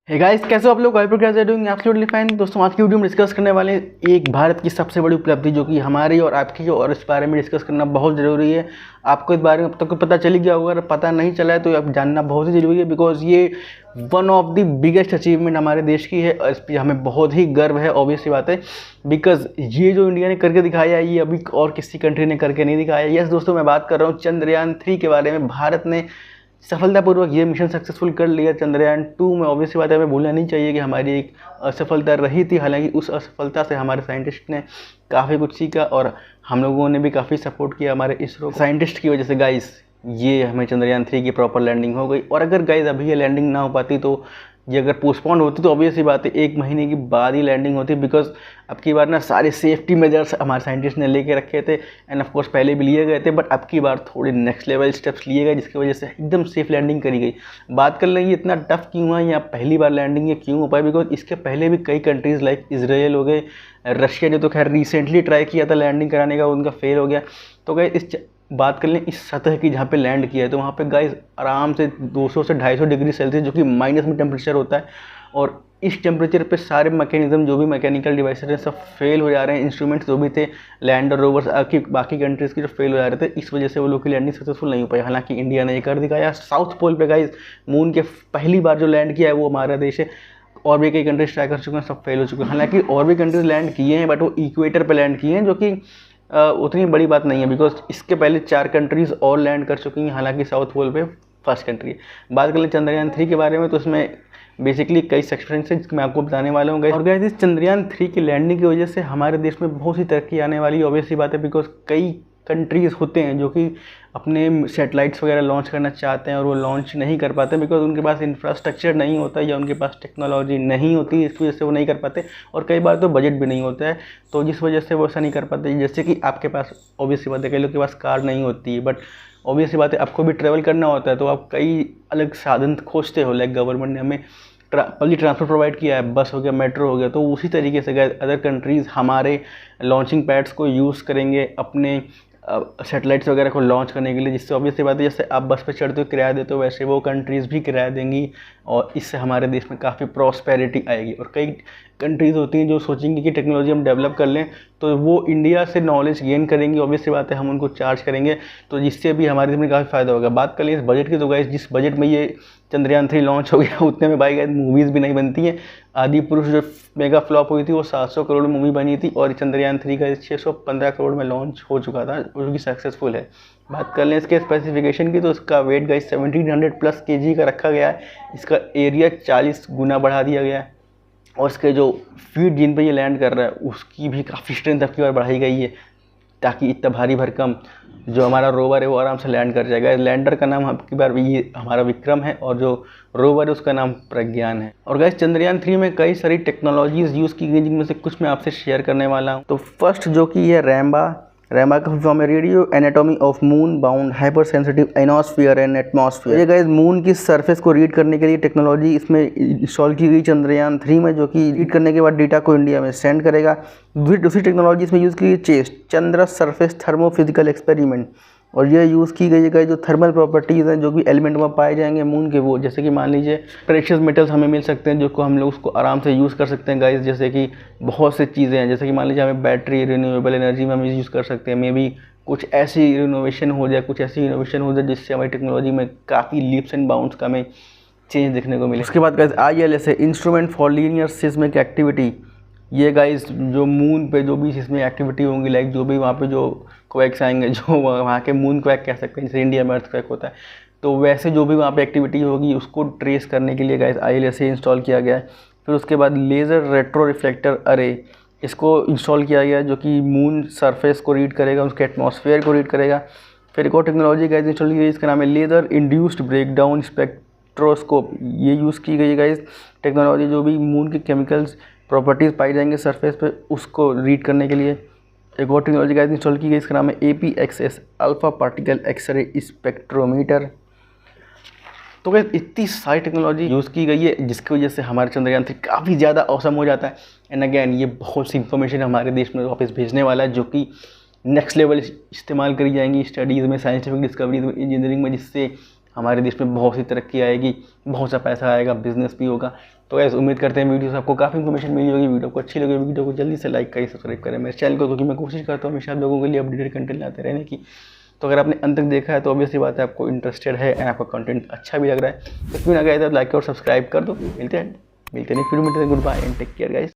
Hey guys, कैसे हो आप लोग? I hope guys are doing absolutely fine. दोस्तों, आज की वीडियो में डिस्कस करने वाले हैं एक भारत की सबसे बड़ी उपलब्धि जो कि हमारी और आपकी और इस बारे में डिस्कस करना बहुत ज़रूरी है। आपको इस बारे में अब तक तो पता चल ही गया होगा, अगर पता नहीं चला है तो अब जानना बहुत ही ज़रूरी है, बिकॉज ये one of the biggest achievement हमारे देश की है और इस पर हमें बहुत ही गर्व है। ऑब्वियस सी बात है, बिकॉज ये जो इंडिया ने करके दिखाया है ये अभी और किसी कंट्री ने करके नहीं दिखाया। यस दोस्तों, मैं बात कर रहा हूँ चंद्रयान-3 के बारे में। भारत ने सफलतापूर्वक ये मिशन सक्सेसफुल कर लिया। चंद्रयान-2 में ऑब्वियस सी बात है, हमें भूलना नहीं चाहिए कि हमारी एक असफलता रही थी। हालांकि उस असफलता से हमारे साइंटिस्ट ने काफ़ी कुछ सीखा और हम लोगों ने भी काफ़ी सपोर्ट किया हमारे इसरो साइंटिस्ट की वजह से। गाइस, ये हमें चंद्रयान-3 की प्रॉपर लैंडिंग हो गई। और अगर गाइस अभी ये लैंडिंग ना हो पाती तो ये अगर पोस्टपोन होती तो ऑब्वियस सी बात है 1 महीने के बाद ही लैंडिंग होती, बिकॉज अब की बार ना सारे सेफ्टी मेजर्स हमारे साइंटिस्ट ने लेके रखे थे एंड ऑफ कोर्स पहले भी लिए गए थे, बट अब की बार थोड़े नेक्स्ट लेवल स्टेप्स लिए गए जिसकी वजह से एकदम सेफ लैंडिंग करी गई। बात कर लेंगे इतना टफ क्यों हुआ या पहली बार लैंडिंग ये क्यों हो पाई, बिकॉज इसके पहले भी कई कंट्रीज़ लाइक इसराइल हो गए, रशिया ने तो खैर रिसेंटली ट्राई किया था लैंडिंग कराने का, उनका फेल हो गया। तो गए इस बात कर लें इस सतह की जहाँ पे लैंड किया है तो वहाँ पे गाइस आराम से 200 से 250 डिग्री सेल्सियस जो कि माइनस में टेम्परेचर होता है, और इस टेम्परेचर पे सारे मैकेनिज्म जो भी मैकेनिकल डिवाइसेज हैं सब फेल हो जा रहे हैं। इंस्ट्रूमेंट्स जो भी थे लैंडर रोवर्स की बाकी कंट्रीज़ की जो फेल हो जा रहे थे, इस वजह से वो लोग की लैंडिंग सक्सेसफुल नहीं हो पाई। हालांकि इंडिया ने ये कर दिखाया। साउथ पोल पे गाइस मून के पहली बार जो लैंड किया है वो हमारा देश है। और भी कई कंट्रीज ट्राई कर चुके हैं, सब फेल हो चुके हैं। हालांकि और भी कंट्रीज लैंड किए हैं बट वो इक्वेटर पे लैंड किए हैं, जो कि उतनी बड़ी बात नहीं है, बिकॉज इसके पहले 4 कंट्रीज़ और लैंड कर चुकी हैं। हालांकि साउथ पोल पे फर्स्ट कंट्री है। बात कर लें चंद्रयान-3 के बारे में तो इसमें बेसिकली कई सेक्शंस हैं जिसमें मैं आपको बताने वाला हूँ। और गाइस, इस चंद्रयान-3 की लैंडिंग की वजह से हमारे देश में बहुत सी तरक्की आने वाली है। ऑब्वियस सी बात है, बिकॉज कई कंट्रीज़ होते हैं जो कि अपने सैटेलाइट्स वगैरह लॉन्च करना चाहते हैं और वो लॉन्च नहीं कर पाते बिकॉज उनके पास इंफ्रास्ट्रक्चर नहीं होता या उनके पास टेक्नोलॉजी नहीं होती, इस वजह से वो नहीं कर पाते। और कई बार तो बजट भी नहीं होता है, तो जिस वजह से वो ऐसा नहीं कर पाते। जैसे कि आपके पास ऑब्वियस सी बात है कई लोग के पास कार नहीं होती है, बट ऑब्वियस सी बात है आपको भी ट्रैवल करना होता है तो आप कई अलग साधन खोजते हो। लाइक गवर्नमेंट ने हमें पब्लिक ट्रांसपोर्ट प्रोवाइड किया है, बस हो गया, मेट्रो हो गया, तो उसी तरीके से अदर कंट्रीज़ हमारे लॉन्चिंग पैड्स को यूज़ करेंगे अपने सैटेलाइट्स वगैरह को लॉन्च करने के लिए, जिससे ऑब्वियसली बात है जैसे आप बस पे चढ़ते हो किराया देते हो वैसे वो कंट्रीज़ भी किराया देंगी और इससे हमारे देश में काफ़ी प्रॉस्पेरिटी आएगी। और कई कंट्रीज़ होती हैं जो सोचेंगी कि टेक्नोलॉजी हम डेवलप कर लें तो वो इंडिया से नॉलेज गेन करेंगी। ऑब्वियसली बात है हम उनको चार्ज करेंगे तो जिससे भी हमारे देश में काफ़ी फ़ायदा होगा। बात कर लें इस बजट की तो गाइस जिस बजट में ये चंद्रयान-3 लॉन्च हो गया उतने में भाई गाइस मूवीज़ भी नहीं बनती हैं। आदि पुरुष जो मेगा फ्लॉप हुई थी वो 700 करोड़ मूवी बनी थी और चंद्रयान-3 का 615 करोड़ में लॉन्च हो चुका था, जो कि सक्सेसफुल है। बात कर लें इसके स्पेसिफिकेशन की तो इसका वेट गाइस 1700+ kg का रखा गया है। इसका एरिया 40 गुना बढ़ा दिया गया है और इसके जो फीट जिन पे ये लैंड कर रहा है उसकी भी काफ़ी स्ट्रेंथ अब की बार बढ़ाई गई है, ताकि इतना भारी भरकम जो हमारा रोवर है वो आराम से लैंड कर जाएगा। लैंडर का नाम अब की बार ये हमारा विक्रम है और जो रोवर है उसका नाम प्रज्ञान है। और गाइस चंद्रयान-3 में कई सारी टेक्नोलॉजीज़ यूज़ की गई जिनमें से कुछ मैं आपसे शेयर करने वाला हूँ। तो फर्स्ट जो कि है रैम्बा का फुल फॉर्म है radio anatomy of moon bound hyper sensitive ionosphere and atmosphere. ये गाइस मून की सरफेस को रीड करने के लिए टेक्नोलॉजी इसमें इंस्टॉल की गई चंद्रयान-3 में, जो कि रीड करने के बाद डेटा को इंडिया में सेंड करेगा। दूसरी टेक्नोलॉजी इसमें यूज़ की गई चेस्ट चंद्र सरफेस थर्मोफिजिकल एक्सपेरिमेंट, और ये यूज़ की गई जो थर्मल प्रॉपर्टीज़ हैं जो कि एलिमेंट में पाए जाएंगे मून के, वो जैसे कि मान लीजिए प्रेशियस मेटल्स हमें मिल सकते हैं जो को हम लोग उसको आराम से यूज़ कर सकते हैं गाइस। जैसे कि बहुत सी चीज़ें हैं, जैसे कि मान लीजिए हमें बैटरी रिन्यूएबल एनर्जी में हम यूज़ कर सकते हैं। मे बी कुछ ऐसी रिनोवेशन हो जाए, कुछ ऐसी इनोवेशन हो जाए जिससे हमारी टेक्नोलॉजी में काफ़ी लीप्स एंड बाउंड्स का हमें चेंज देखने को मिले। उसके बाद गाइस ILS है instrument for linear seismic activity. ये गाइस जो मून पे जो भी इसमें एक्टिविटी होंगी, लाइक जो भी वहाँ पे जो क्वैक्स आएंगे, जो वहाँ के मून क्वैक कह सकते हैं, जैसे इंडिया में अर्थ क्वैक होता है, तो वैसे जो भी वहाँ पे एक्टिविटी होगी उसको ट्रेस करने के लिए गाइस ILS से इंस्टॉल किया गया है। फिर उसके बाद लेज़र रेट्रो रिफ्लेक्टर अरे, इसको इंस्टॉल किया गया है जो कि मून सरफेस को रीड करेगा, उसके एटमॉस्फेयर को रीड करेगा। फिर एक और टेक्नोलॉजी गाइस इंस्टॉल की गई, इसका नाम है लेज़र इंड्यूस्ड ब्रेकडाउन स्पेक्ट्रोस्कोप। ये यूज़ की गई गाइस टेक्नोलॉजी जो भी मून के केमिकल्स प्रॉपर्टीज़ पाई जाएंगे सरफेस पे उसको रीड करने के लिए। एक और टेक्नोलॉजी गाइस इंस्टॉल की गई, इसका नाम है APXS alpha particle X ray spectrometer. तो गाइस इतनी सारी टेक्नोलॉजी यूज़ की गई है जिसकी वजह से हमारे चंद्रयान-3 काफ़ी ज़्यादा औसम हो जाता है। एंड अगेन ये बहुत सी इंफॉर्मेशन हमारे देश में वापस भेजने वाला है जो कि नेक्स्ट लेवल इस्तेमाल करी जाएंगी स्टडीज़ में, साइंटिफिक डिस्कवरीज में, इंजीनियरिंग में, जिससे हमारे देश में बहुत सी तरक्की आएगी, बहुत सा पैसा आएगा, बिजनेस भी होगा। तो गैस उम्मीद करते हैं वीडियो से आपको काफ़ी इन्फॉर्मेशन मिली होगी। वीडियो को अच्छी लगी वीडियो को जल्दी से लाइक करें, सब्सक्राइब करें मेरे चैनल को, क्योंकि मैं कोशिश करता हूँ हमेशा आप लोगों के लिए अपडेटेड कंटेंट लाते रहने की। तो अगर आपने अंत तक देखा है तो ऑब्वियसली बात है आपको इंटरेस्टेड है एंड आपका कंटेंट अच्छा भी लग रहा है। तो क्यों ना गए तो लाइक और सब्सक्राइब कर दो। मिलते हैं नेक्स्ट वीडियो में। Goodbye and take care guys.